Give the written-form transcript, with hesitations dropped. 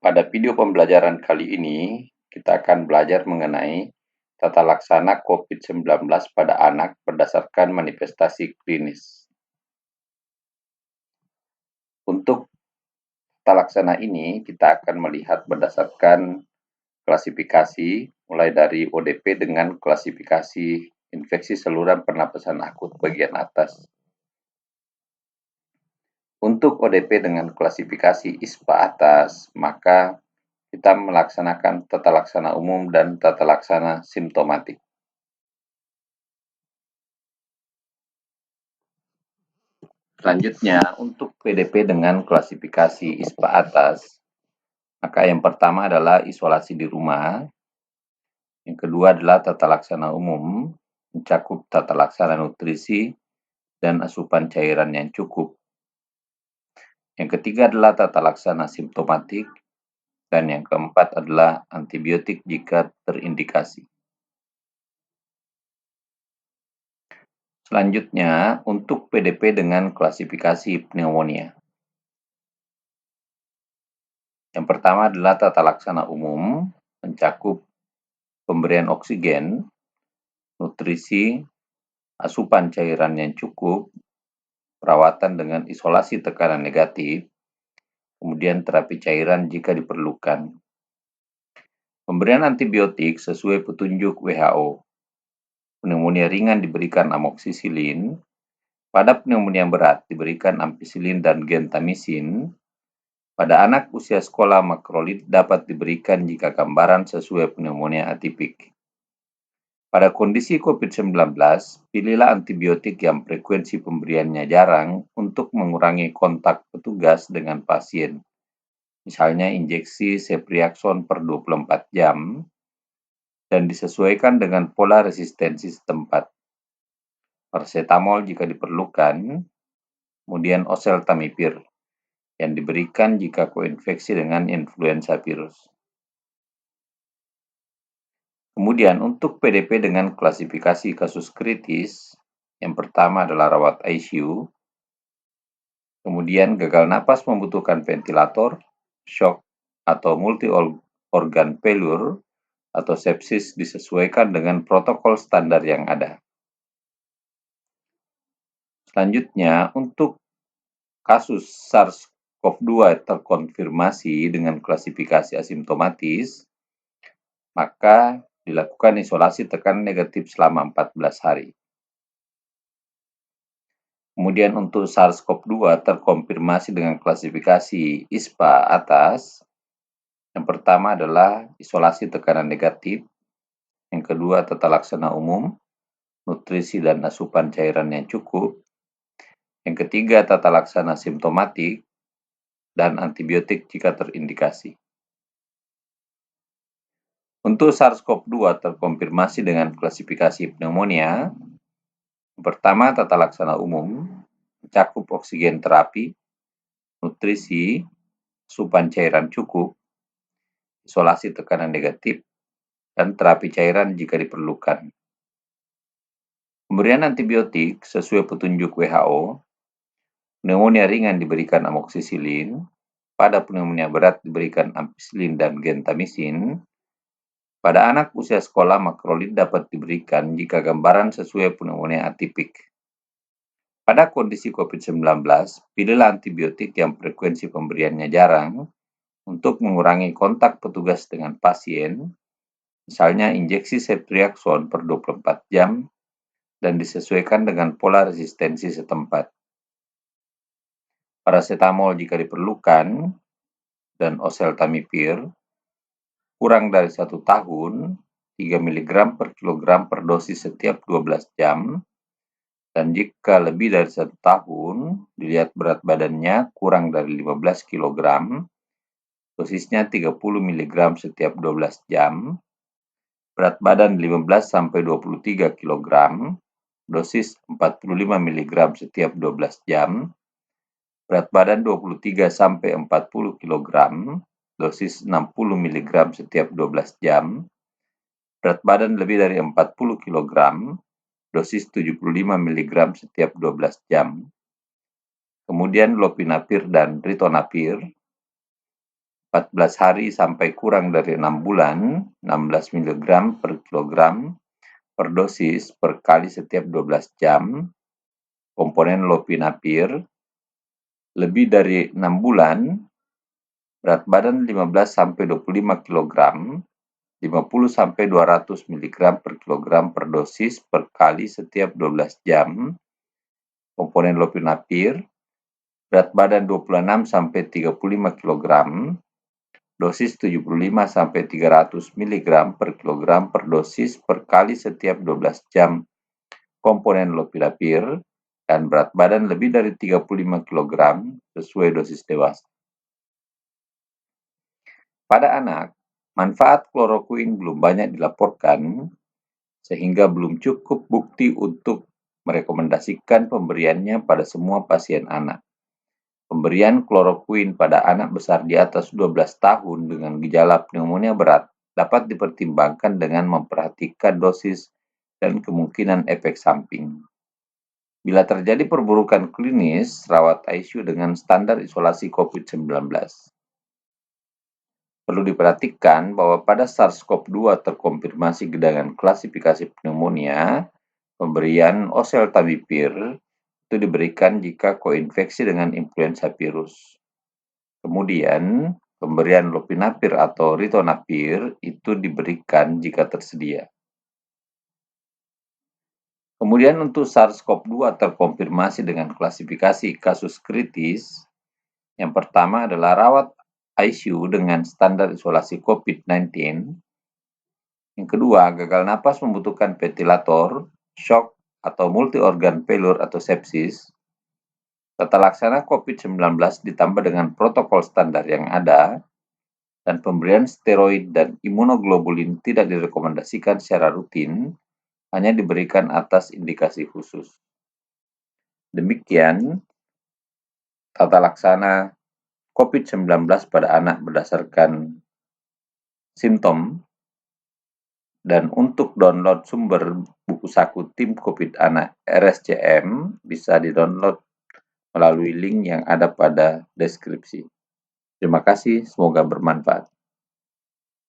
Pada video pembelajaran kali ini, kita akan belajar mengenai tata laksana COVID-19 pada anak berdasarkan manifestasi klinis. Untuk tata laksana ini, kita akan melihat berdasarkan klasifikasi, mulai dari ODP dengan klasifikasi infeksi saluran pernapasan akut bagian atas. Untuk ODP dengan klasifikasi ISPA atas, maka kita melaksanakan tata laksana umum dan tata laksana simptomatik. Selanjutnya, untuk PDP dengan klasifikasi ISPA atas, maka yang pertama adalah isolasi di rumah, yang kedua adalah tata laksana umum, mencakup tata laksana nutrisi dan asupan cairan yang cukup. Yang ketiga adalah tata laksana simptomatik, dan yang keempat adalah antibiotik jika terindikasi. Selanjutnya, untuk PDP dengan klasifikasi pneumonia. Yang pertama adalah tata laksana umum, mencakup pemberian oksigen, nutrisi, asupan cairan yang cukup, perawatan dengan isolasi tekanan negatif, kemudian terapi cairan jika diperlukan. Pemberian antibiotik sesuai petunjuk WHO. Pneumonia ringan diberikan amoksisilin, pada pneumonia berat diberikan ampicillin dan gentamisin. Pada anak usia sekolah makrolid dapat diberikan jika gambaran sesuai pneumonia atipik. Pada kondisi COVID-19, pilihlah antibiotik yang frekuensi pemberiannya jarang untuk mengurangi kontak petugas dengan pasien. Misalnya injeksi Ceftriaxone per 24 jam dan disesuaikan dengan pola resistensi setempat. Paracetamol jika diperlukan, kemudian oseltamivir yang diberikan jika koinfeksi dengan influenza virus. Kemudian untuk PDP dengan klasifikasi kasus kritis, yang pertama adalah rawat ICU, kemudian gagal napas membutuhkan ventilator, shock, atau multi-organ failure, atau sepsis disesuaikan dengan protokol standar yang ada. Selanjutnya, untuk kasus SARS-CoV-2 terkonfirmasi dengan klasifikasi asimptomatis, maka dilakukan isolasi tekanan negatif selama 14 hari. Kemudian untuk SARS-CoV-2 terkonfirmasi dengan klasifikasi ISPA atas, yang pertama adalah isolasi tekanan negatif, yang kedua tata laksana umum, nutrisi dan asupan cairan yang cukup, yang ketiga tata laksana simptomatik, dan antibiotik jika terindikasi. Untuk SARS-CoV-2 terkonfirmasi dengan klasifikasi pneumonia, yang pertama tata laksana umum, mencakup oksigen terapi, nutrisi, asupan cairan cukup, isolasi tekanan negatif, dan terapi cairan jika diperlukan. Pemberian antibiotik sesuai petunjuk WHO, pneumonia ringan diberikan amoksisilin, pada pneumonia berat diberikan ampicillin dan gentamisin. Pada anak usia sekolah makrolid dapat diberikan jika gambaran sesuai pneumonia atipik. Pada kondisi COVID-19, pilihlah antibiotik yang frekuensi pemberiannya jarang untuk mengurangi kontak petugas dengan pasien, misalnya injeksi Ceftriaxone per 24 jam dan disesuaikan dengan pola resistensi setempat. Paracetamol jika diperlukan dan oseltamivir kurang dari 1 tahun, 3 mg per kilogram per dosis setiap 12 jam, dan jika lebih dari 1 tahun, dilihat berat badannya kurang dari 15 kg, dosisnya 30 mg setiap 12 jam, berat badan 15-23 kg, dosis 45 mg setiap 12 jam, berat badan 23-40 kg, dosis 60 mg setiap 12 jam, berat badan lebih dari 40 kg, dosis 75 mg setiap 12 jam. Kemudian lopinavir dan ritonavir, 14 hari sampai kurang dari 6 bulan, 16 mg per kilogram per dosis per kali setiap 12 jam, komponen lopinavir, lebih dari 6 bulan, berat badan 15-25 kg, 50-200 mg per kilogram per dosis per kali setiap 12 jam, komponen lopinavir, berat badan 26-35 kg, dosis 75-300 mg per kilogram per dosis per kali setiap 12 jam, komponen lopinavir, dan berat badan lebih dari 35 kg sesuai dosis dewasa. Pada anak, manfaat klorokuin belum banyak dilaporkan, sehingga belum cukup bukti untuk merekomendasikan pemberiannya pada semua pasien anak. Pemberian klorokuin pada anak besar di atas 12 tahun dengan gejala pneumonia berat dapat dipertimbangkan dengan memperhatikan dosis dan kemungkinan efek samping. Bila terjadi perburukan klinis, rawat ICU dengan standar isolasi COVID-19. Perlu diperhatikan bahwa pada SARS-CoV-2 terkonfirmasi dengan klasifikasi pneumonia, pemberian oseltamivir itu diberikan jika koinfeksi dengan influenza virus. Kemudian, pemberian lopinavir atau ritonavir itu diberikan jika tersedia. Kemudian untuk SARS-CoV-2 terkonfirmasi dengan klasifikasi kasus kritis, yang pertama adalah rawat ICU dengan standar isolasi COVID-19. Yang kedua, gagal napas membutuhkan ventilator, shock, atau multi-organ failure atau sepsis. Tata laksana COVID-19 ditambah dengan protokol standar yang ada, dan pemberian steroid dan imunoglobulin tidak direkomendasikan secara rutin, hanya diberikan atas indikasi khusus. Demikian tata laksana COVID-19 pada anak berdasarkan simptom. Dan untuk download sumber buku saku Tim COVID Anak RSCM bisa di-download melalui link yang ada pada deskripsi. Terima kasih, semoga bermanfaat.